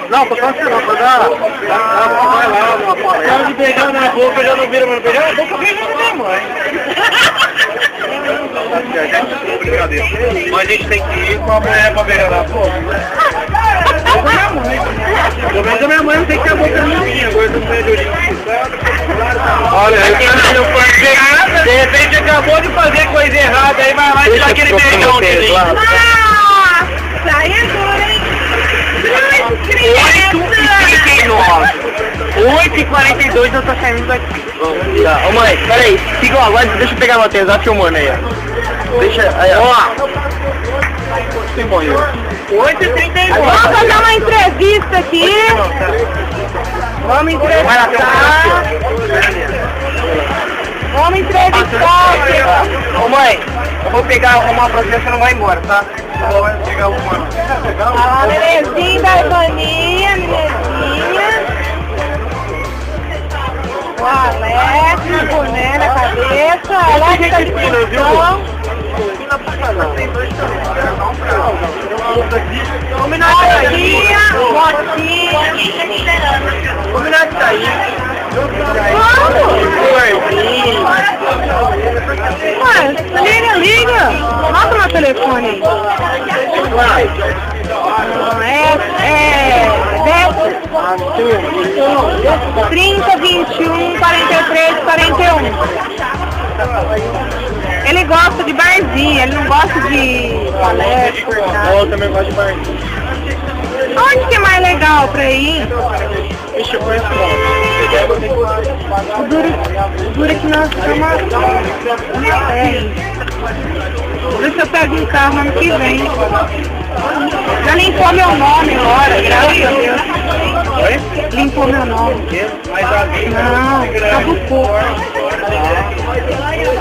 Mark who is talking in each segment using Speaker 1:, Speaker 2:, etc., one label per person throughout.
Speaker 1: Não, tô falando assim, não, vai lá, numa palestra. Se beijar na boca, já não vira, mas beijar na boca, beija na minha mãe. Mas a gente tem que ir com a mulher pra beijar na boca. Pelo menos a minha mãe não tem que ter a boca limpinha, agora eu não tenho de origem. Olha, de repente acabou de fazer coisa errada, aí vai lá e tirar aquele beijão dele.
Speaker 2: Sai agora, hein?
Speaker 1: 8h42 eu tô saindo daqui. Tá, ô mãe, peraí, fica, ó, agora deixa eu pegar meu tênis, tá filmando aí, ó. Deixa, aí, ó. Tem bom, 8h39.
Speaker 2: Vamos fazer uma entrevista aqui. Vamos entrevistar. Vamos entrevistar.
Speaker 1: Ô mãe, eu vou pegar uma pra você não vai embora, tá? Eu vou pegar uma.
Speaker 2: A Nenezinha da Ivaninha, Nenezinha. O Alex, o boné na cabeça. Alex da discussão. Botinha, botinha.
Speaker 1: Combinar de sair.
Speaker 2: Ué, liga. Mostra meu telefone aí. É 30, 21, 43, 41. Ele gosta de barzinho, ele não gosta de palestra.
Speaker 1: Eu também gosto de barzinho.
Speaker 2: Onde que é mais legal pra ir?
Speaker 1: Ixi, eu conheço
Speaker 2: O duro que nós estamos. Vou ver se eu pego um carro ano que vem. Já limpou meu nome agora, graças a Deus.
Speaker 1: Oi?
Speaker 2: Limpou meu nome. Não, caducou.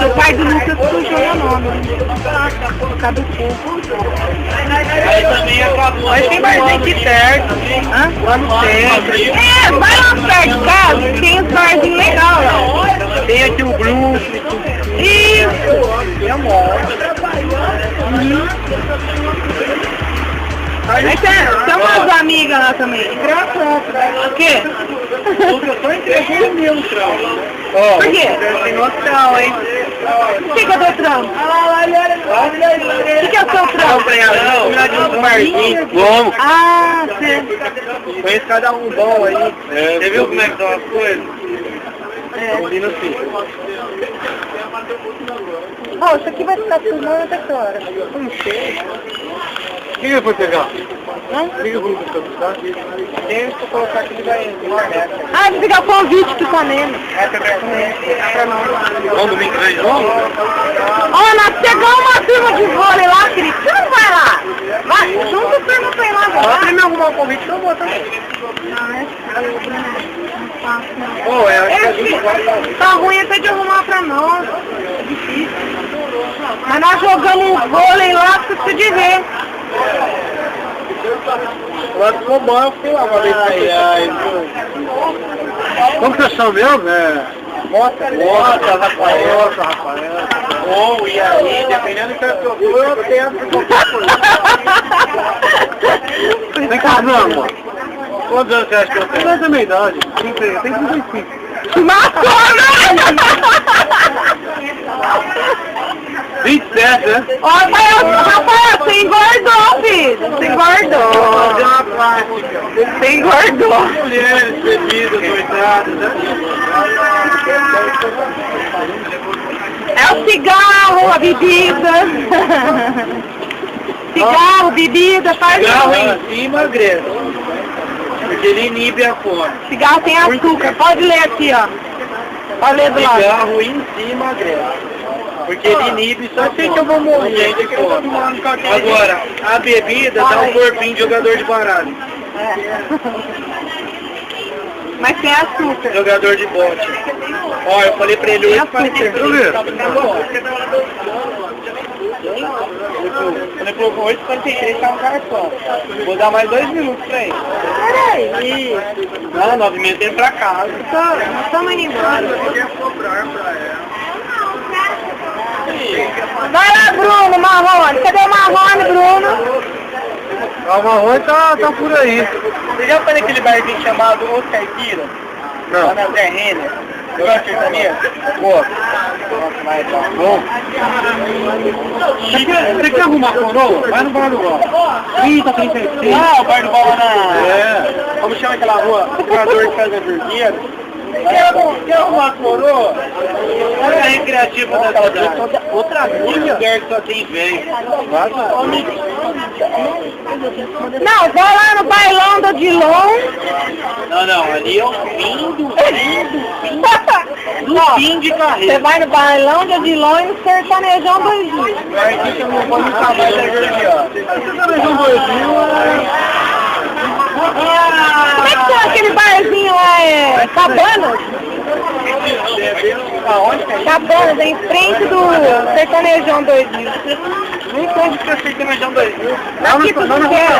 Speaker 2: O pai do Lucas sujou meu nome. Caducou.
Speaker 1: Aí também acabou. Mas tem barzinho aqui perto.
Speaker 2: Hã?
Speaker 1: Lá no centro.
Speaker 2: Vai lá perto de casa, tem uns barzinhos legais.
Speaker 1: Tem aqui o Brooklyn.
Speaker 2: Isso.
Speaker 1: Eu moro.
Speaker 2: Mas tem umas amigas lá também.
Speaker 1: Engraçado.
Speaker 2: O quê?
Speaker 1: Porque eu tô entregando meu trampo.
Speaker 2: Por quê?
Speaker 1: Tem noção, hein?
Speaker 2: O que é o teu trampo? O que é o teu trampo?
Speaker 1: Vamos.
Speaker 2: Ah, sim.
Speaker 1: Conheço cada um bom aí. Você viu como é que são as coisas? Combina assim.
Speaker 2: Pô, isso aqui vai ficar filmando até que hora?
Speaker 1: Não sei. O que foi pegar?
Speaker 2: Hã?
Speaker 1: O que foi pegar? Tem que colocar aqui vai nessa.
Speaker 2: Ah, vou pegar o convite do Panema.
Speaker 1: Essa é pra nós. Vamos domingo de novo?
Speaker 2: Ó, nós pegamos uma turma de vôlei lá, querido. Você não vai lá? Vai, junta a turma pra ir lá.
Speaker 1: Ela pra me arrumar um convite, eu vou também. Pô, é
Speaker 2: Tá ruim até de arrumar pra nós. É difícil. Mas nós jogamos um vôlei lá, precisa de ver.
Speaker 1: Lá ficou bom, eu fui lá uma vez. Como que você chama mesmo? Mota, Rafael. Bom, e aí, dependendo do que eu for, eu tento qualquer coisa. Tem casando, mano? Quantos anos você acha que eu tenho? Quantos anos da minha idade? Tem 35.
Speaker 2: Matou, né?
Speaker 1: 27, né?
Speaker 2: Ó, Rafael, você engordou, filho. Você engordou.
Speaker 1: Fazer uma plástica.
Speaker 2: Você engordou.
Speaker 1: Mulheres, bebidas, coitadas, né?
Speaker 2: É o cigarro, a bebida. Cigarro, bebida, faz
Speaker 1: Cigarro em si emagrece. Porque ele inibe a fome.
Speaker 2: Cigarro tem açúcar. Pode ler aqui, ó. Pode ler do lado.
Speaker 1: Cigarro em si emagrece. Porque ele inibe só sei que eu vou morrer de fome. Agora, a bebida dá um corpinho de jogador de baralho.
Speaker 2: Mas tem açúcar.
Speaker 1: Jogador de bote. Ó, eu falei pra ele hoje para ter. Ele falou 8h43 tá um cara só. Vou dar mais 2 minutos pra ele.
Speaker 2: Peraí.
Speaker 1: Não, 9h30 tem pra casa.
Speaker 2: Nós estamos indo embora. Vai lá, Bruno, Marrone. Cadê o Marrone, Bruno?
Speaker 1: A Marrom tá por aí. Você já foi naquele barzinho chamado Os Caipira? Não. Lá na Zé Renner. Eu gosto de sertanejo? Boa. Nossa, vai então. Bom. Você quer arrumar coroa? Vai no Bar do Bola. 30, 36. Ah, o Bar do Bola na... É. Como chama aquela rua? O jogador que faz a Vergueira. Quer arrumar coroa? Olha a recreativa da cidade. Outra amiga? Que só tem velho.
Speaker 2: Não, vou lá no bailão do Dilon.
Speaker 1: Não, ali é o fim do fim de carreira.
Speaker 2: Você vai no bailão do Odilon e no Sertanejão 2000.
Speaker 1: Aqui que eu não vou me acabar de aqui, ó. Sertanejão 2000
Speaker 2: Como é que é aquele barzinho lá? É Cabanas? Cabanas, é em frente do Sertanejão 2000.
Speaker 1: Nem pode ser Sertanejão 2000.
Speaker 2: Aqui tu quer.